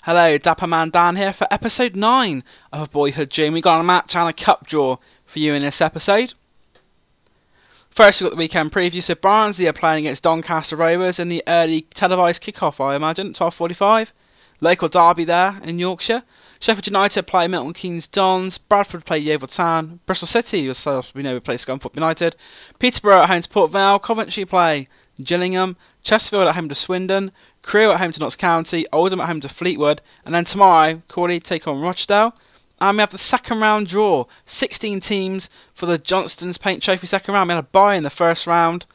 Hello, Dapper Man Dan here for episode 9 of a Boyhood Dream. We got a match and a cup draw for you in this episode. First, we've got the weekend preview. So Barnsley are playing against Doncaster Rovers in the early televised kickoff, I imagine, 12:45. Local derby there in Yorkshire. Sheffield United play Milton Keynes Dons. Bradford play Yeovil Town. Bristol City, as we know, we play Scunthorpe United. Peterborough at home to Port Vale. Coventry play Gillingham. Chesterfield at home to Swindon. Crewe at home to Notts County. Oldham at home to Fleetwood. And then tomorrow, Crawley take on Rochdale. And we have the second round draw. 16 teams for the Johnston's Paint Trophy second round. We had a bye in the first round.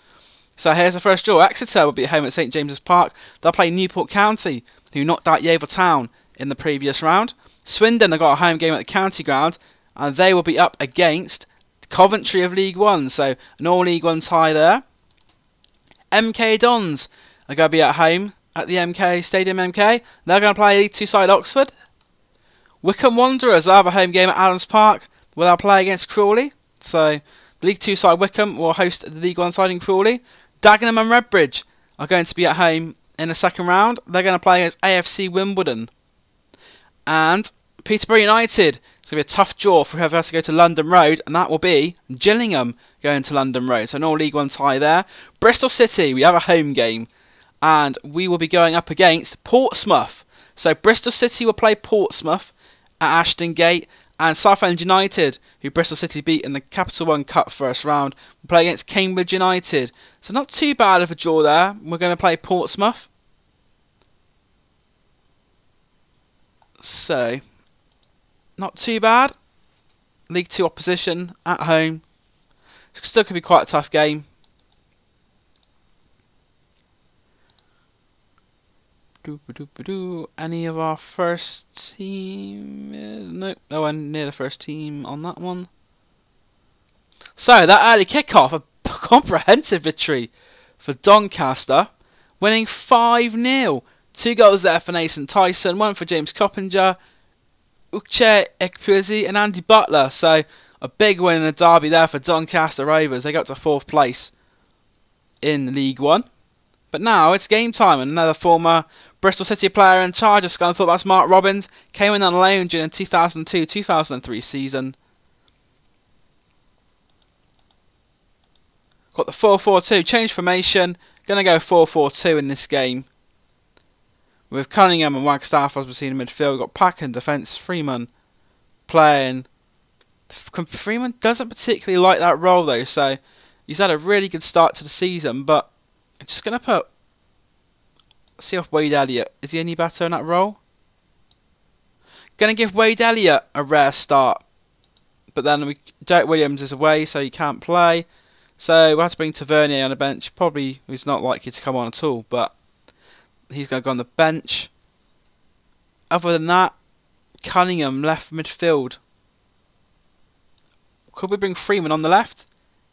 So here's the first draw. Exeter will be at home at St James's Park. They'll play Newport County, who knocked out Yeovil Town in the previous round. Swindon have got a home game at the county ground, and they will be up against Coventry of League One. So an all League One tie there. MK Dons are going to be at home at the MK Stadium MK. They're going to play League 2 side Oxford. Wycombe Wanderers will have a home game at Adams Park where they'll play against Crawley. So the League 2 side Wycombe will host the League 1 side in Crawley. Dagenham and Redbridge are going to be at home in the second round. They're going to play against AFC Wimbledon. And Peterborough United, it's going to be a tough draw for whoever has to go to London Road, and that will be Gillingham going to London Road. So an all League One tie there. Bristol City, we have a home game, and we will be going up against Portsmouth. So Bristol City will play Portsmouth at Ashton Gate, and Southend United, who Bristol City beat in the Capital One Cup first round, will play against Cambridge United. So not too bad of a draw there. We're going to play Portsmouth. So, not too bad. League 2 opposition at home. Still could be quite a tough game. Any of our first team? Nope, no one near the first team on that one. So, that early kickoff, a comprehensive victory for Doncaster, winning 5-0. 2 goals there for Nathan Tyson, 1 for James Coppinger, Uche Ekpuzi and Andy Butler. So a big win in the derby there for Doncaster Rovers. They got to 4th place in League 1. But now it's game time, and another former Bristol City player in charge of Scunthorpe, that's Mark Robbins, came in on loan during the 2002-2003 season. Got the 4-4-2, change formation, going to go 4-4-2 in this game. With Cunningham and Wagstaff, as we've seen in midfield, we've got Pack in defence, Freeman playing. Freeman doesn't particularly like that role though, so he's had a really good start to the season, but I'm just going to see if Wade Elliott, is he any better in that role? Going to give Wade Elliott a rare start, but then Derek Williams is away, so he can't play. So we'll have to bring Tavernier on the bench, probably he's not likely to come on at all, but he's going to go on the bench. Other than that, Cunningham left midfield. Could we bring Freeman on the left?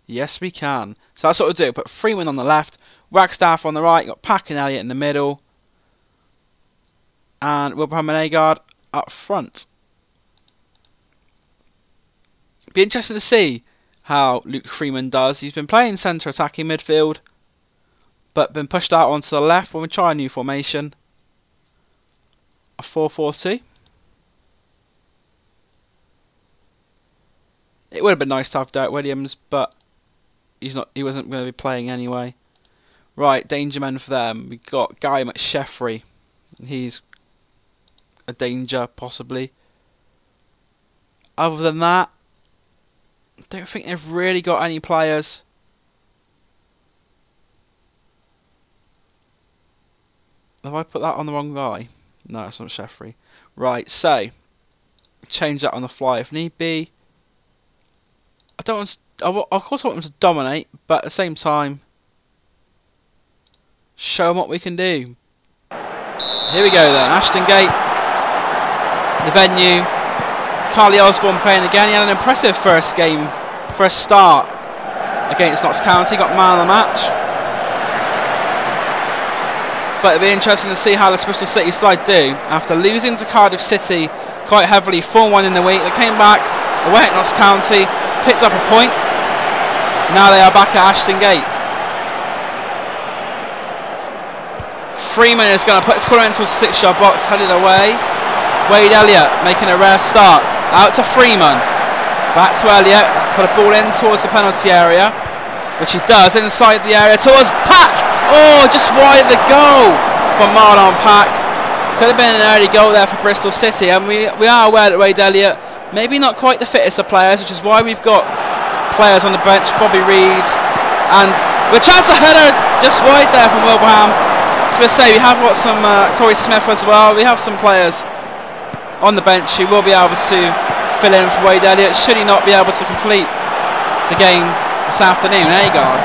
Yes, we can. So that's what we'll do. Put Freeman on the left, Wagstaff on the right, got Pack and Elliott in the middle, and Wilbraham and Agard up front. Be interesting to see how Luke Freeman does. He's been playing centre attacking midfield, but been pushed out onto the left when we try a new formation. A 4-4-2. It would have been nice to have Derek Williams, but he wasn't going to be playing anyway. Right, danger men for them. We've got Guy McSheffrey. He's a danger, possibly. Other than that, I don't think they've really got any players. Have I put that on the wrong guy? No, it's not Sheffrey. Right, so change that on the fly if need be. I don't want to, of course I want them to dominate, but at the same time, show them what we can do. Here we go then, Ashton Gate, the venue. Carly Osborne playing again. He had an impressive first start against Notts County, got man of the match. But it'll be interesting to see how the Bristol City side do after losing to Cardiff City quite heavily 4-1 in the week. They came back away at Notts County, picked up a point. Now they are back at Ashton Gate. Freeman is going to put his corner into a 6-yard box, headed away. Wade Elliott making a rare start. Out to Freeman. Back to Elliott. Put a ball in towards the penalty area, which he does. Inside the area towards Pack. Oh, just wide of the goal from Marlon Pack. Could have been an early goal there for Bristol City. And we are aware that Wade Elliott, maybe not quite the fittest of players, which is why we've got players on the bench. Bobby Reid. And with chance of header just wide there from Wilbraham. I was going to say, we have got some Corey Smith as well. We have some players on the bench who will be able to fill in for Wade Elliott, should he not be able to complete the game this afternoon. Agard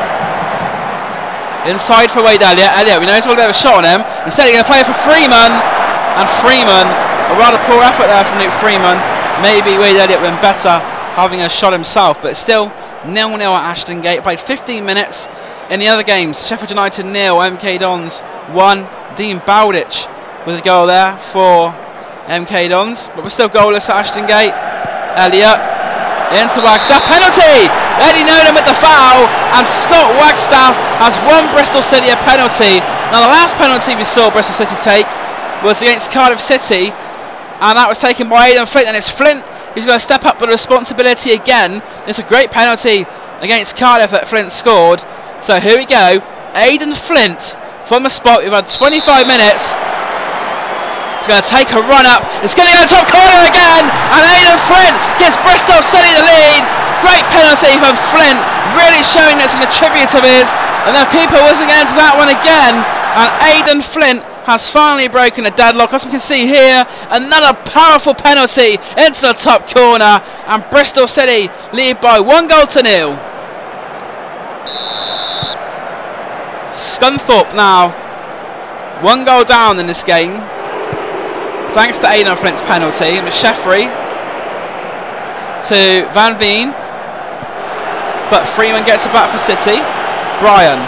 inside for Wade Elliott. We know he's got a bit of a shot on him. Instead he's going to play it for Freeman, and Freeman, a rather poor effort there from Luke Freeman. Maybe Wade Elliott would have been better having a shot himself, but still 0-0 at Ashton Gate. Played 15 minutes. In the other games, Sheffield United 0, MK Dons 1. Dean Bowditch with a goal there for MK Dons, but we're still goalless at Ashton Gate. Elliott into Wagstaff, penalty! Eddie Nolan with the foul, and Scott Wagstaff has won Bristol City a penalty. Now the last penalty we saw Bristol City take was against Cardiff City, and that was taken by Aidan Flint, and it's Flint who's going to step up with the responsibility again. It's a great penalty against Cardiff that Flint scored. So here we go, Aidan Flint from the spot. We've had 25 minutes. It's going to take a run up. It's going to go top corner again. And Aidan Flint gives Bristol City the lead. Great penalty from Flint. Really showing there's an attribute of his. And the keeper wasn't going to that one again. And Aidan Flint has finally broken a deadlock. As we can see here, another powerful penalty into the top corner. And Bristol City lead by 1-0. Scunthorpe now 1 goal down in this game, thanks to Aidan Flint's penalty. And Sheffrey to Van Veen, but Freeman gets it back for City. Bryan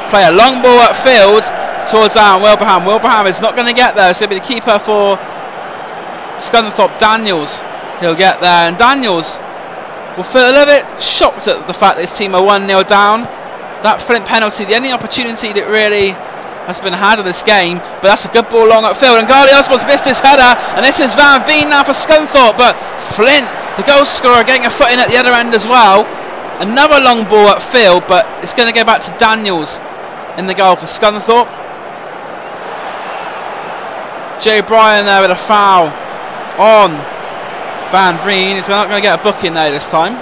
play a long ball upfield towards Wilbraham. Wilbraham is not going to get there. It's going to be the keeper for Scunthorpe, Daniels. He'll get there, and Daniels will feel a little bit shocked at the fact that his team are 1-0 down. That Flint penalty, the only opportunity that really has been had of this game, but that's a good ball long upfield, and Garley Osborne's missed his header, and this is Van Veen now for Scunthorpe, but Flint, the goal scorer, getting a foot in at the other end as well. Another long ball upfield, but it's going to go back to Daniels in the goal for Scunthorpe. Joe Bryan there with a foul on Van Veen. He's not going to get a booking there this time.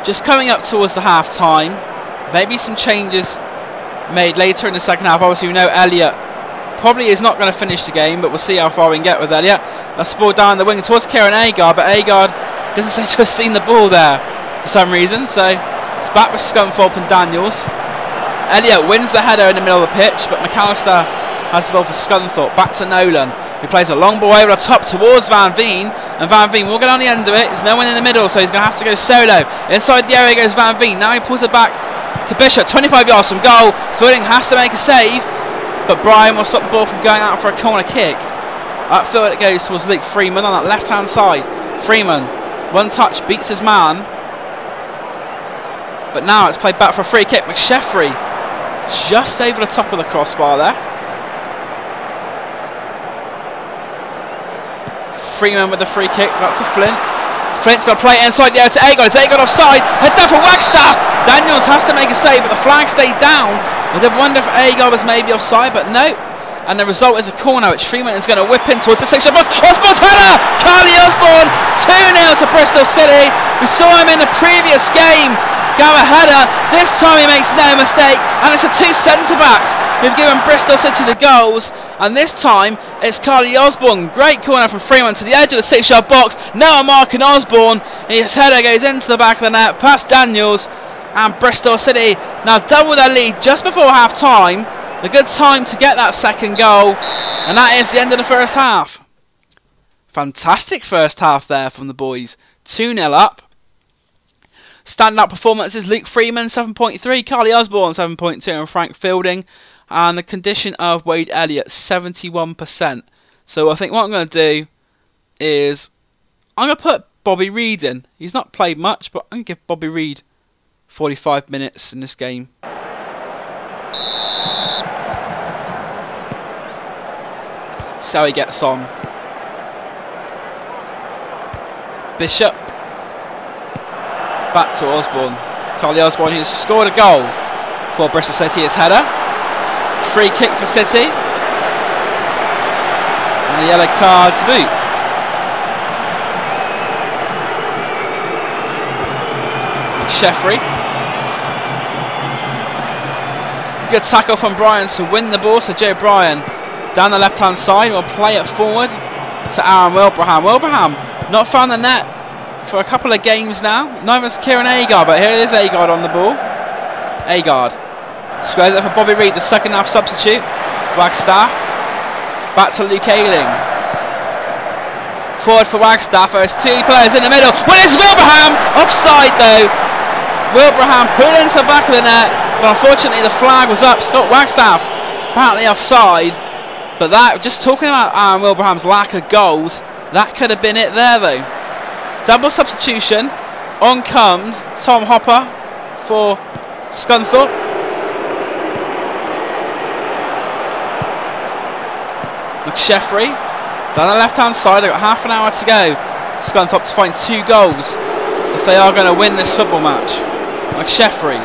Just coming up towards the half time, maybe some changes made later in the second half. Obviously we know Elliott probably is not going to finish the game, but we'll see how far we can get with Elliott. That's the ball down the wing towards Kieran Agard, but Agard doesn't seem to have seen the ball there for some reason, so it's back with Scunthorpe and Daniels. Elliott wins the header in the middle of the pitch, but McAllister has the ball for Scunthorpe. Back to Nolan, who plays a long ball over the top towards Van Veen, and Van Veen will get on the end of it. There's no one in the middle, so he's going to have to go solo. Inside the area goes Van Veen. Now he pulls it back to Bishop, 25 yards from goal. Fielding has to make a save, but Bryan will stop the ball from going out for a corner kick. Upfield it goes towards Luke Freeman on that left-hand side. Freeman, one touch, beats his man, but now it's played back for a free kick. McSheffrey just over the top of the crossbar there. Freeman with the free kick, back to Flint. Flint's going to play it inside the area to Agard. It's Agard offside, heads down for Wagstaff. Daniels has to make a save, but the flag stayed down. I did wonder if Agard was maybe offside, but no. And the result is a corner, which Freeman is going to whip in towards the 6-yard box. Osborne's header! Carly Osborne, 2-0 to Bristol City. We saw him in the previous game go a header. This time he makes no mistake, and it's the two centre-backs who've given Bristol City the goals. And this time it's Carly Osborne. Great corner from Freeman to the edge of the 6-yard box. Now marking Osborne. His header goes into the back of the net, past Daniels, and Bristol City now double their lead just before half-time. A good time to get that second goal, and that is the end of the first half. Fantastic first half there from the boys. 2-0 up. Standout performances: Luke Freeman 7.3, Carly Osborne 7.2, and Frank Fielding. And the condition of Wade Elliott 71%. So I think what I'm going to do is I'm going to put Bobby Reid in. He's not played much, but I'm going to give Bobby Reid 45 minutes in this game. See how he gets on. Bishop. Back to Osborne. Carly Osborne, who's scored a goal for Bristol City. His header. Free kick for City. And a yellow card to boot. Sheffrey. Good tackle from Bryan to win the ball. So Joe Bryan down the left hand side will play it forward to Aaron Wilbraham. Wilbraham not found the net for a couple of games now. Neither is Kieran Agard, but here is Agard on the ball. Agard squares it for Bobby Reid, the second half substitute. Wagstaff back to Luke Ayling. Forward for Wagstaff. There's two players in the middle. Well, it's Wilbraham offside though. Wilbraham put it into the back of the net, but unfortunately the flag was up. Scott Wagstaff apparently offside. But that, just talking about Aaron Wilbraham's lack of goals, that could have been it there though. Double substitution. On comes Tom Hopper for Scunthorpe. McSheffrey down the left hand side. They've got half an hour to go. Scunthorpe to find 2 goals if they are going to win this football match. McSheffrey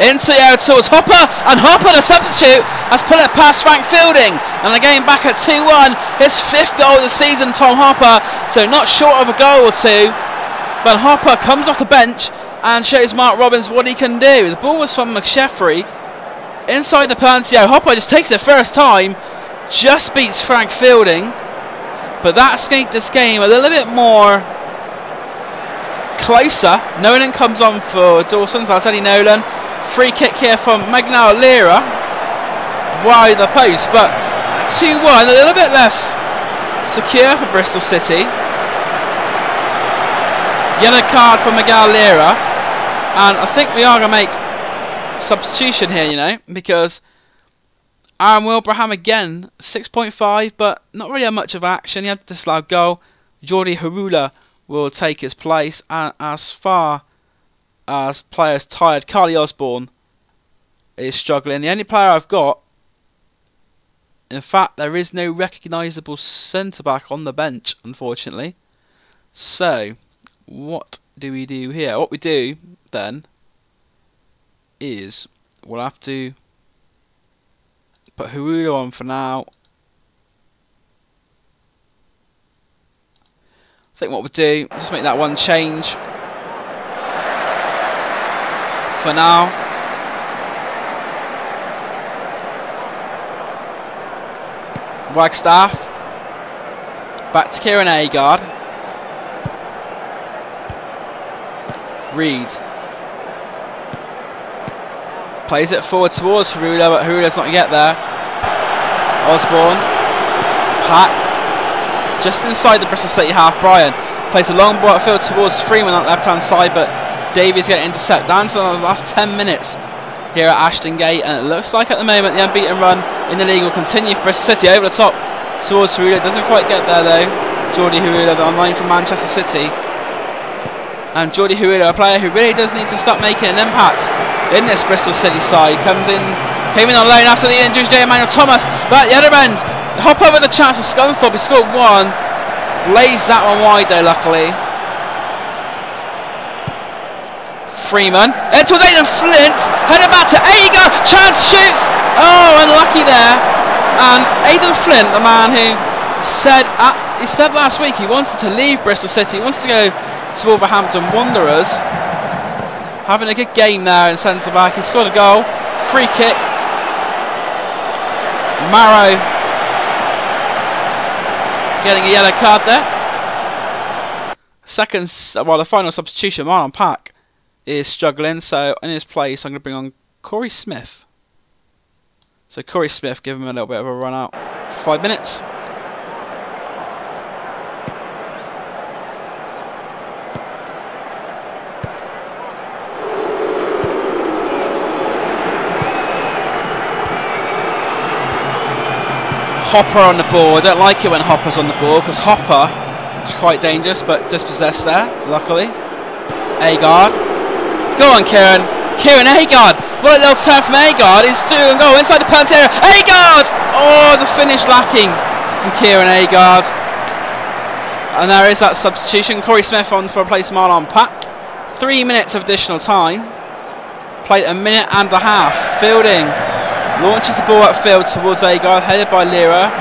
into the air towards Hopper, and Hopper, the substitute, has put it past Frank Fielding, and the game back at 2-1. His 5th goal of the season, Tom Hopper, so not short of a goal or 2. But Hopper comes off the bench and shows Mark Robbins what he can do. The ball was from McSheffrey inside the penalty area. Hopper just takes it first time, just beats Frank Fielding, but that's made this game a little bit more closer. Nolan comes on for Dawson, so that's Eddie Nolan. Free kick here from Magnell Lira wide the post, but 2-1, a little bit less secure for Bristol City. Yellow card for Magnell Lira, and I think we are going to make substitution here, you know, because Aaron Wilbraham again, 6.5, but not really much of action. He had a disallowed goal. Jordi Harula will take his place, and as far as players tired, Carly Osborne is struggling. The only player I've got, in fact, there is no recognisable centre-back on the bench, unfortunately. So, what do we do here? What we do, then, is we'll have to put Harula on for now. I think what we'll do, just make that one change for now. Wagstaff back to Kieran Agard. Reid plays it forward towards Harula, but Harula's not yet there. Osborne, Pat, just inside the Bristol City half. Bryan plays a long ball outfield towards Freeman on the left hand side, but Davies going to intercept. Down to the last 10 minutes here at Ashton Gate, and it looks like at the moment the unbeaten run in the league will continue for Bristol City. Over the top towards Harula, doesn't quite get there though. Jordi Harula, the online from Manchester City. And Jordi Harula, a player who really does need to start making an impact in this Bristol City side. Came in on loan after the injuries, J. Emmanuel Thomas, but at the other end, hop over the chance of Scunthorpe. He scored 1, blazed that one wide though, luckily. Freeman, it was Aidan Flint, headed back to Agar, chance, shoots, oh, unlucky there. And Aidan Flint, the man who said last week he wanted to leave Bristol City, he wanted to go to Wolverhampton Wanderers, having a good game there in centre back. He scored a goal, free kick. Marrow getting a yellow card there. The final substitution, Marlon Pack is struggling, so in his place I'm going to bring on Corey Smith. So Corey Smith, give him a little bit of a run out for 5 minutes. Hopper on the ball. I don't like it when Hopper's on the ball, because Hopper is quite dangerous, but dispossessed there, luckily. Agard Go on, Kieran. Kieran Agard. What a little turn from Agard. He's through and goal inside the penalty area. Agard! Oh, the finish lacking from Kieran Agard. And there is that substitution. Corey Smith on for a place Marlon Pack. 3 minutes of additional time. Played a minute and a half. Fielding launches the ball upfield towards Agard, headed by Lira.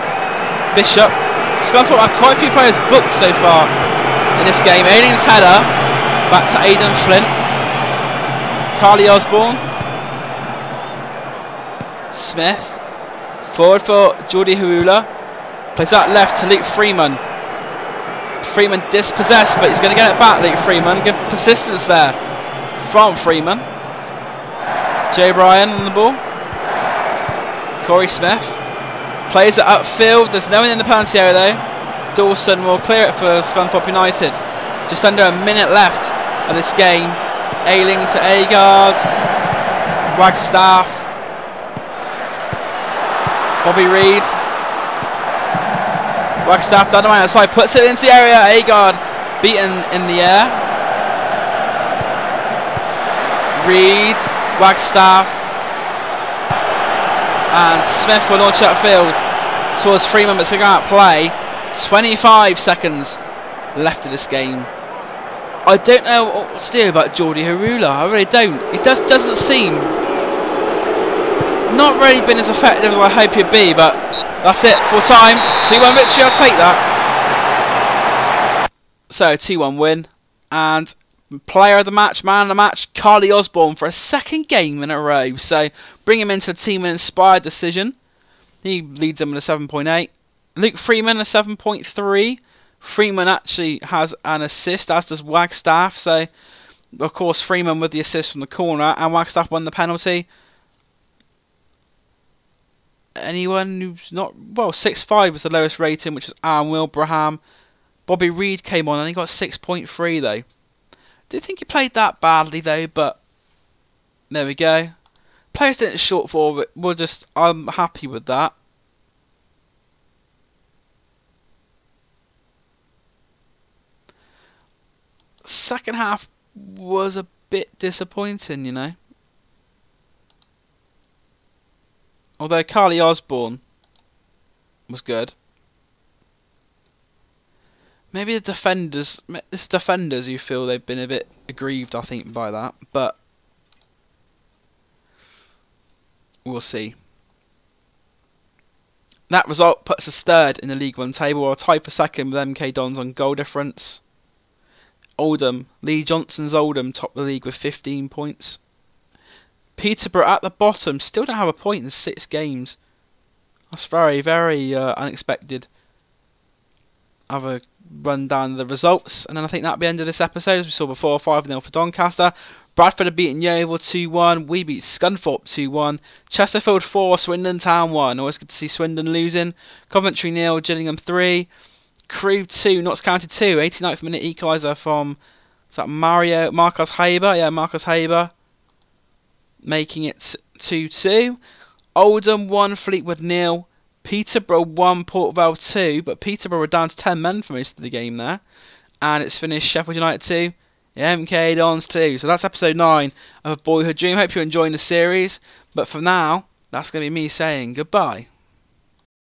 Bishop. Scunthorpe have quite a few players booked so far in this game. Alien's header. Back to Aidan Flint. Carly Osborne. Smith. Forward for Jordi Harula. Plays that left to Luke Freeman. Freeman dispossessed, but he's going to get it back, Luke Freeman. Good persistence there from Freeman. Jay Bryan on the ball. Corey Smith. Plays it upfield. There's no one in the penalty area though. Dawson will clear it for Scunthorpe United. Just under a minute left of this game. Ailing to Agard. Wagstaff. Bobby Reid. Wagstaff down the right outside, puts it into the area. Agard beaten in the air. Reid, Wagstaff, and Smith will launch upfield towards Freeman, but it's going to go out play. 25 seconds left of this game. I don't know what to do about Jordi Harula. I really don't. He doesn't seem not really been as effective as I hope he'd be, but that's it, full time. 2-1 victory, I'll take that. So, 2-1 win. And player of the match, man of the match, Carly Osborne for a second game in a row. So, bring him into the team an inspired decision. He leads them with a 7.8. Luke Freeman, a 7.3. Freeman actually has an assist, as does Wagstaff. So, of course, Freeman with the assist from the corner, and Wagstaff won the penalty. Anyone who's not... Well, 6.5 was the lowest rating, which was Aaron Wilbraham. Bobby Reid came on and he got 6.3 though. Didn't think he played that badly though, but there we go. Players didn't short for it. I'm happy with that. Second half was a bit disappointing, you know. Although Carly Osborne was good. Maybe it's defenders who feel they've been a bit aggrieved, I think, by that. But we'll see. That result puts us third in the League One table, or tied for second with MK Dons on goal difference. Oldham, Lee Johnson's Oldham, top the league with 15 points. Peterborough at the bottom, still don't have a point in 6 games. That's very, very unexpected. Have a run down the results, and then I think that'll be the end of this episode. As we saw before, 5-0 for Doncaster. Bradford have beaten Yeovil 2-1. We beat Scunthorpe 2-1. Chesterfield 4, Swindon Town 1. Always good to see Swindon losing. Coventry 0, Gillingham 3. Crewe 2, Notts County 2. 89th minute equaliser from, is that Marcus Haber? Yeah, Marcus Haber. Making it 2-2. Oldham 1, Fleetwood 0. Peterborough 1, Port Vale 2, but Peterborough were down to 10 men for most of the game there. And it's finished Sheffield United 2, MK Dons 2. So that's episode 9 of Boyhood Dream. Hope you're enjoying the series. But for now, that's going to be me saying goodbye.